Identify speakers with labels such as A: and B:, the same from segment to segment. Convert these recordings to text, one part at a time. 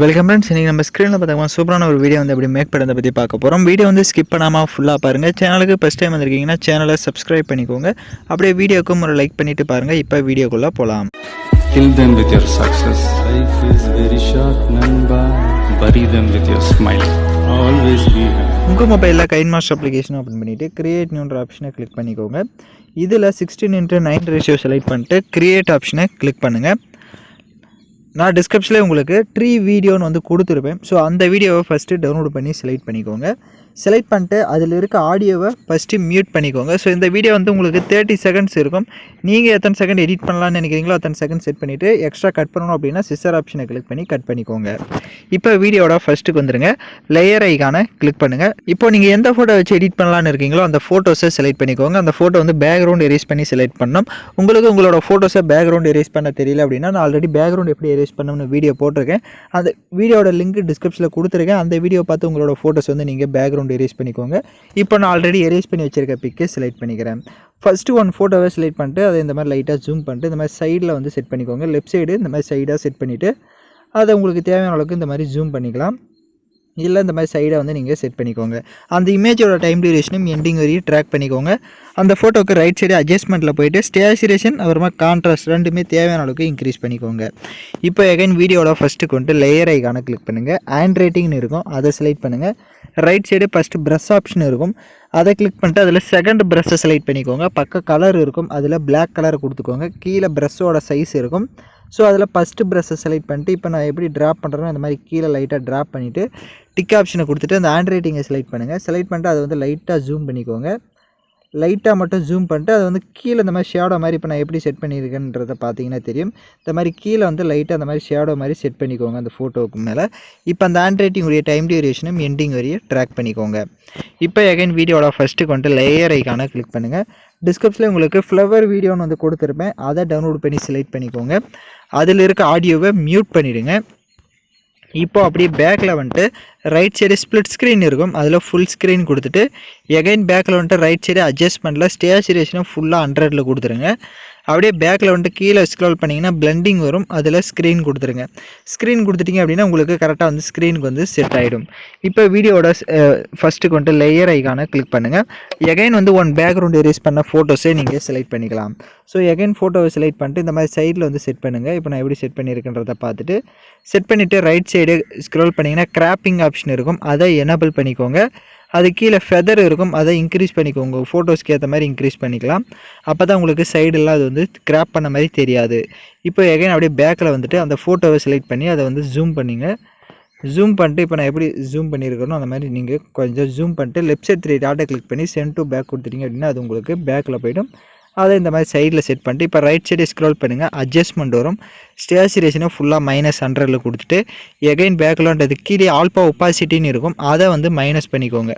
A: Welcome friends. இன்றைக்கி நம்ம ஸ்க்ரீனில் பார்த்தீங்கன்னா சூப்பரான ஒரு வீடியோ வந்து எப்படி மேக் பண்ணுறதை பற்றி பார்க்க போகிறோம். வீடியோ வந்து ஸ்கிப் பண்ணாமல் ஃபுல்லாக பாருங்கள். சேனலுக்கு ஃபஸ்ட் டைம் வந்திருக்கீங்கன்னா சேனலை சப்ஸ்கிரைப் பண்ணிக்கோங்க. அப்படியே வீடியோக்கும் ஒரு லைக் பண்ணிவிட்டு பாருங்கள். இப்போ வீடியோக்குள்ளே போகலாம்.
B: Kill them with your success. Life is very short, Namba. Bury them with your smile. Always be happy.
A: உங்கள் மொபைலில் கைன்மாஸ்டர் அப்ளிகேஷன் ஓப்பன் பண்ணிவிட்டு கிரியேட் நியூன்ற ஆப்ஷனை கிளிக் பண்ணிக்கோங்க. இதில் 16:9 ரேஷியோ செலக்ட் பண்ணிட்டு கிரியேட் ஆப்ஷனை கிளிக் பண்ணுங்கள். நான் டிஸ்கிரிப்ஷனில் உங்களுக்கு ட்ரீ வீடியோன்னு வந்து கொடுத்துருப்பேன். ஸோ அந்த வீடியோவை ஃபஸ்ட்டு டவுன்லோட் பண்ணி செலக்ட் பண்ணிக்கோங்க. செலக்ட் பண்ணிட்டு அதில் இருக்க ஆடியோவை ஃபஸ்ட்டு மியூட் பண்ணிக்கோங்க. ஸோ இந்த வீடியோ வந்து உங்களுக்கு 30 செகண்ட்ஸ் இருக்கும். நீங்கள் எத்தனை செகண்ட் எடிட் பண்ணலான்னு நினைக்கிறீங்களோ அத்தனை செகண்ட் செட் பண்ணிவிட்டு எக்ஸ்ட்ரா கட் பண்ணணும் அப்படின்னா சிசர் ஆப்ஷனை கிளிக் பண்ணி கட் பண்ணிக்கோங்க. இப்போ வீடியோட ஃபஸ்ட்டுக்கு வந்துடுங்க. லேயர் ஐகானை கிளிக் பண்ணுங்கள். இப்போ நீங்கள் எந்த ஃபோட்டோ வச்சு எடிட் பண்ணலான்னு இருக்கீங்களோ அந்த ஃபோட்டோஸை செலக்ட் பண்ணிக்கோங்க. அந்த ஃபோட்டோ வந்து பேக்ரவுண்ட் எரேஸ் பண்ணி செலக்ட் பண்ணணும். உங்களுக்கு உங்களோட ஃபோட்டோஸை பேக்ரவுண்ட் எரேஸ் பண்ண தெரியல அப்படின்னா நான் ஆல்ரெடி பேக்ரவுண்ட் எப்படி எரேஸ் பண்ணணும்னு வீடியோ போட்டிருக்கேன். அந்த வீடியோட லிங்க் டிஸ்கிரிப்ஷனில் கொடுத்துருக்கேன். அந்த வீடியோ பார்த்து உங்களோட ஃபோட்டோஸ் வந்து நீங்கள் பேக்ரவுண்ட் எரேஸ் பண்ணிக்கோங்க. இப்போ நான் ஆல்ரெடி எரேஸ் பண்ணி வச்சிருக்க பிக்கை செலக்ட் பண்ணிக்கிறேன். ஃபஸ்ட்டு ஒன் ஃபோட்டோவை செலக்ட் பண்ணிட்டு அதை இந்த மாதிரி லைட்டாக ஜூம் பண்ணிட்டு இந்த மாதிரி சைடில் வந்து செட் பண்ணிக்கோங்க. லெஃப்ட் சைடு இந்த மாதிரி சைடாக செட் பண்ணிவிட்டு அதை உங்களுக்கு தேவையான அளவுக்கு இந்த மாதிரி ஜூம் பண்ணிக்கலாம். இல்லை இந்த மாதிரி சைடை வந்து நீங்கள் செட் பண்ணிக்கோங்க. அந்த இமேஜோட டைம் டியூரேஷனும் எண்டிங் வரையும் ட்ராக் பண்ணிக்கோங்க. அந்த ஃபோட்டோக்கு ரைட் சைடு அட்ஜஸ்ட்மெண்ட்டில் போய்ட்டு ஸ்டேச்சுரேஷன் அப்புறமா கான்ட்ராஸ்ட் ரெண்டுமே தேவையான அளவுக்கு இன்க்ரீஸ் பண்ணிக்கோங்க. இப்போ எகைன் வீடியோட ஃபஸ்ட்டுக்கு வந்துட்டு லேயர் ஐகானை கிளிக் பண்ணுங்கள். ஹேண்ட் ரைட்டிங்னு இருக்கும், அதை செலக்ட் பண்ணுங்கள். Right side first brush option இருக்கும், அதை கிளிக் பண்ணிட்டு அதில் செகண்ட் ப்ரஷ்ஷை செலக்ட் பண்ணிக்கோங்க. பக்கம் கலர் இருக்கும், அதில் பிளாக் கலர் கொடுத்துக்கோங்க. கீழே ப்ரஷ்ஷோட சைஸ் இருக்கும். ஸோ அதில் ஃபஸ்ட்டு ப்ரஷ்ஷை செலக்ட் பண்ணிட்டு இப்போ நான் எப்படி ட்ராப் பண்ணுறேனோ அந்த மாதிரி கீழே லைட்டாக ட்ராப் பண்ணிவிட்டு டிக் ஆப்ஷனை கொடுத்துட்டு அந்த ஹேண்ட் ரைட்டிங்கை செலக்ட் பண்ணுங்கள். செலக்ட் பண்ணிட்டு அதை வந்து லைட்டாக ஜூம் பண்ணிக்கோங்க. லைட்டாக மட்டும் ஜூம் பண்ணிட்டு அதை வந்து கீழே இந்த மாதிரி ஷேடோ மாதிரி இப்போ நான் எப்படி செட் பண்ணியிருக்கேன்றதை பார்த்தீங்கன்னா தெரியும். இந்த மாதிரி கீழே வந்து லைட்டாக அந்த மாதிரி ஷேடோ மாதிரி செட் பண்ணிக்கோங்க அந்த ஃபோட்டோவுக்கு மேலே. இப்போ அந்த ஹேண்ட் ரைட்டிங்குடைய டைம் டியூரேஷனும் எண்டிங் வரையும் ட்ராக் பண்ணிக்கோங்க. இப்போ எகைன் வீடியோட ஃபஸ்ட்டுக்கு வந்துட்டு லேயர் ஐகானை கிளிக் பண்ணுங்கள். டிஸ்கிரிப்ஷனில் உங்களுக்கு ஃப்ளவர் வீடியோன்னு வந்து கொடுத்துருப்பேன், அதை டவுன்லோட் பண்ணி செலக்ட் பண்ணிக்கோங்க. அதில் இருக்க ஆடியோவை மியூட் பண்ணிவிடுங்க. இப்போ அப்படியே பேக்கில் வந்துட்டு ரைட் சைடு ஸ்ப்ளிட் ஸ்க்ரீன் இருக்கும், அதில் ஃபுல் ஸ்க்ரீன் கொடுத்துட்டு எகைன் பேக்கில் வந்துட்டு ரைட் சைடு அட்ஜஸ்ட்மெண்ட்டில் ஸ்டேச்சுரேஷனை ஃபுல்லாக 100ல் கொடுத்துருங்க. அப்படியே பேக்கில் வந்துட்டு கீழே ஸ்க்ரோல் பண்ணிங்கன்னா பிளெண்டிங் வரும், அதில் ஸ்க்ரீன் கொடுத்துருங்க. ஸ்க்ரீன் கொடுத்துட்டிங்க அப்படின்னா உங்களுக்கு கரெக்டாக வந்து ஸ்க்ரீனுக்கு வந்து செட் ஆகிடும். இப்போ வீடியோட ஃபஸ்ட்டுக்கு வந்துட்டு லேயர் ஐகானை கிளிக் பண்ணுங்கள். எகைன் வந்து ஒன் பேக்ரவுண்ட் எரேஸ் பண்ண ஃபோட்டோஸே நீங்கள் செலக்ட் பண்ணிக்கலாம். ஸோ எகைன் ஃபோட்டோவை செலக்ட் பண்ணிட்டு இந்த மாதிரி சைடில் வந்து செட் பண்ணுங்கள். இப்போ நான் எப்படி செட் பண்ணியிருக்கேன்றதை பார்த்துட்டு செட் பண்ணிவிட்டு ரைட் சைடு ஸ்க்ரோல் பண்ணிங்கன்னா கிராப்பிங் ஆப்ஷன் இருக்கும், அதை எனேபிள் பண்ணிக்கோங்க. அது கீழே ஃபெதர் இருக்கும், அதை இன்க்ரீஸ் பண்ணிக்கோங்க. ஃபோட்டோஸ்க்கு ஏற்ற மாதிரி இன்க்ரீஸ் பண்ணிக்கலாம். அப்போ தான் உங்களுக்கு சைடெல்லாம் அது வந்து கிராப் பண்ண மாதிரி தெரியாது. இப்போ எகைன் அப்படியே பேக்கில் வந்துட்டு அந்த ஃபோட்டோவை செலக்ட் பண்ணி அதை வந்து ஜூம் பண்ணிங்க. ஜூம் பண்ணிட்டு இப்போ நான் எப்படி ஜூம் பண்ணியிருக்கணும் அந்த மாதிரி நீங்கள் கொஞ்சம் ஜூம் பண்ணிட்டு லெஃப்ட் சைட் 3 டாட்டை கிளிக் பண்ணி சென்ட் டு பேக் கொடுத்துட்டீங்க அப்படின்னா அது உங்களுக்கு பேக்கில் போய்டும். அதை இந்த மாதிரி சைடில் செட் பண்ணிட்டு இப்போ ரைட் சைடு ஸ்க்ரோல் பண்ணுங்கள். அட்ஜஸ்ட்மெண்ட் வரும், ஸ்டேச்சுரேஷனை ஃபுல்லாக -100ல் கொடுத்துட்டு எகைன் பேக்லன்றது கீழே ஆல்பா ஒப்பாசிட்டின்னு இருக்கும், அதை வந்து மைனஸ் பண்ணிக்கோங்க.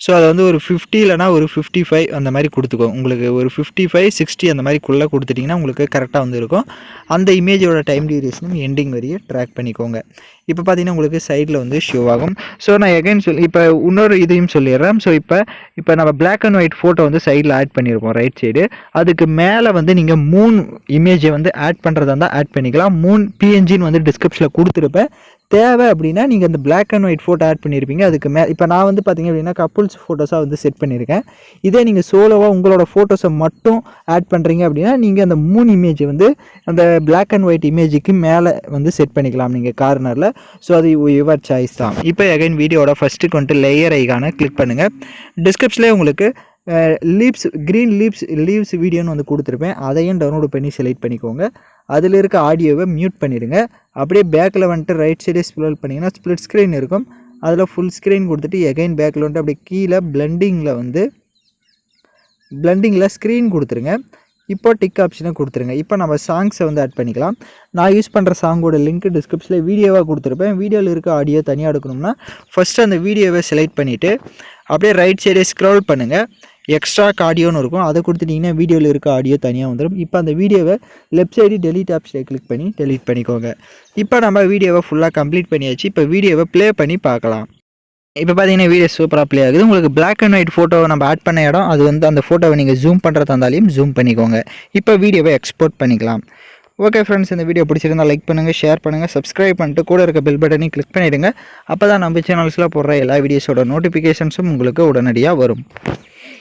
A: ஸோ அதை வந்து ஒரு 50 இல்லைனா ஒரு 55 அந்த மாதிரி கொடுத்துக்கோங்க. உங்களுக்கு ஒரு 55, 60 அந்த மாதிரிக்குள்ளே கொடுத்துட்டிங்கன்னா உங்களுக்கு கரெக்டாக வந்து இருக்கும். அந்த இமேஜோட டைம் டியூரேஷனும் எண்டிங் வரையும் ட்ராக் பண்ணிக்கோங்க. இப்போ பார்த்தீங்கன்னா உங்களுக்கு சைடில் வந்து ஷோ ஆகும். ஸோ நான் எகைன் இப்போ இன்னொரு இதையும் சொல்லிடுறேன். ஸோ இப்போ நம்ம பிளாக் அண்ட் ஒயிட் ஃபோட்டோ வந்து சைடில் ஆட் பண்ணியிருக்கோம் ரைட் சைடு. அதுக்கு மேலே வந்து நீங்கள் 3 இமேஜை வந்து ஆட் பண்ணுறதா இருந்தால் ஆட் பண்ணிக்கலாம். 3 PNGன்னு வந்து டிஸ்கிரிப்ஷனில் கொடுத்துருப்பேன். தேவை அப்படின்னா நீங்கள் அந்த black and white photo add பண்ணியிருப்பீங்க. அதுக்கு இப்போ நான் வந்து பார்த்திங்க அப்படின்னா கப்புள்ஸ் ஃபோட்டோஸாக வந்து செட் பண்ணியிருக்கேன். இதே நீங்கள் சோலோவாக உங்களோட ஃபோட்டோஸை மட்டும் ஆட் பண்ணுறீங்க அப்படின்னா நீங்கள் அந்த 3 இமேஜை வந்து அந்த பிளாக் அண்ட் ஒயிட் இமேஜுக்கு மேலே வந்து செட் பண்ணிக்கலாம் நீங்கள் கார்னரில். ஸோ அது யுவர் சாய்ஸ் தான். இப்போ எகைன் வீடியோட ஃபஸ்ட்டுக்கு வந்துட்டு லேயர் ஐகானை கிளிக் பண்ணுங்கள். டிஸ்கிரிப்ஷன்லேயே உங்களுக்கு க்ரீன் லீவ்ஸ் வீடியோன்னு வந்து கொடுத்துருப்பேன், அதையும் டவுன்லோட் பண்ணி செலக்ட் பண்ணிக்கோங்க. அதில் இருக்க ஆடியோவை மியூட் பண்ணிடுங்க. அப்படியே பேக்கில் வந்துட்டு ரைட் சைடே ஸ்க்ரோல் பண்ணிங்கன்னா ஸ்ப்ளிட் ஸ்க்ரீன் இருக்கும், அதில் ஃபுல் ஸ்க்ரீன் கொடுத்துட்டு எகைன் பேக்கில் வந்துட்டு அப்படியே கீழே பிளெண்டிங்கில் ஸ்க்ரீன் கொடுத்துருங்க. இப்போ டிக் ஆப்ஷனை கொடுத்துருங்க. இப்போ நம்ம சாங்ஸை வந்து ஆட் பண்ணிக்கலாம். நான் யூஸ் பண்ணுற சாங்கோட லிங்க் டிஸ்கிரிப்ஷனில் வீடியோவாக கொடுத்துருப்பேன். வீடியோவில் இருக்க ஆடியோ தனியாக எடுக்கணும்னா ஃபஸ்ட்டு அந்த வீடியோவை செலக்ட் பண்ணிவிட்டு அப்படியே ரைட் சைடே ஸ்க்ரோல் பண்ணுங்கள். எக்ஸ்ட்ரா ஆடியோன்னு இருக்கும், அதை கொடுத்துட்டிங்கன்னா வீடியோவில் இருக்க ஆடியோ தனியாக வந்துடும். இப்போ அந்த வீடியோவை லெஃப்ட் சைடு டெலீட் ஆப்ஷனை கிளிக் பண்ணி டெலீட் பண்ணிக்கோங்க. இப்போ நம்ம வீடியோவை ஃபுல்லாக கம்ப்ளீட் பண்ணியாச்சு. இப்போ வீடியோவை ப்ளே பண்ணி பார்க்கலாம். இப்போ பார்த்தீங்கன்னா வீடியோ சூப்பராக ப்ளே ஆகுது. உங்களுக்கு பிளாக் அண்ட் ஒயிட் ஃபோட்டோவை நம்ம ஆட் பண்ண இடம் அது வந்து அந்த ஃபோட்டோவை நீங்கள் ஜூம் பண்ணுறதா இருந்தாலையும் ஜூம் பண்ணிக்கோங்க. இப்போ வீடியோவை எக்ஸ்போர்ட் பண்ணிக்கலாம். ஓகே ஃப்ரெண்ட்ஸ், இந்த வீடியோ பிடிச்சிருந்தா லைக் பண்ணுங்கள், ஷேர் பண்ணுங்கள், சப்ஸ்கிரைப் பண்ணிட்டு கூட இருக்க பெல் பட்டனையும் கிளிக் பண்ணிவிடுங்க. அப்போ தான் நம்ம சேனல்ஸில் போடுற எல்லா வீடியோஸோட நோட்டிஃபிகேஷன்ஸும் உங்களுக்கு உடனடியாக வரும்.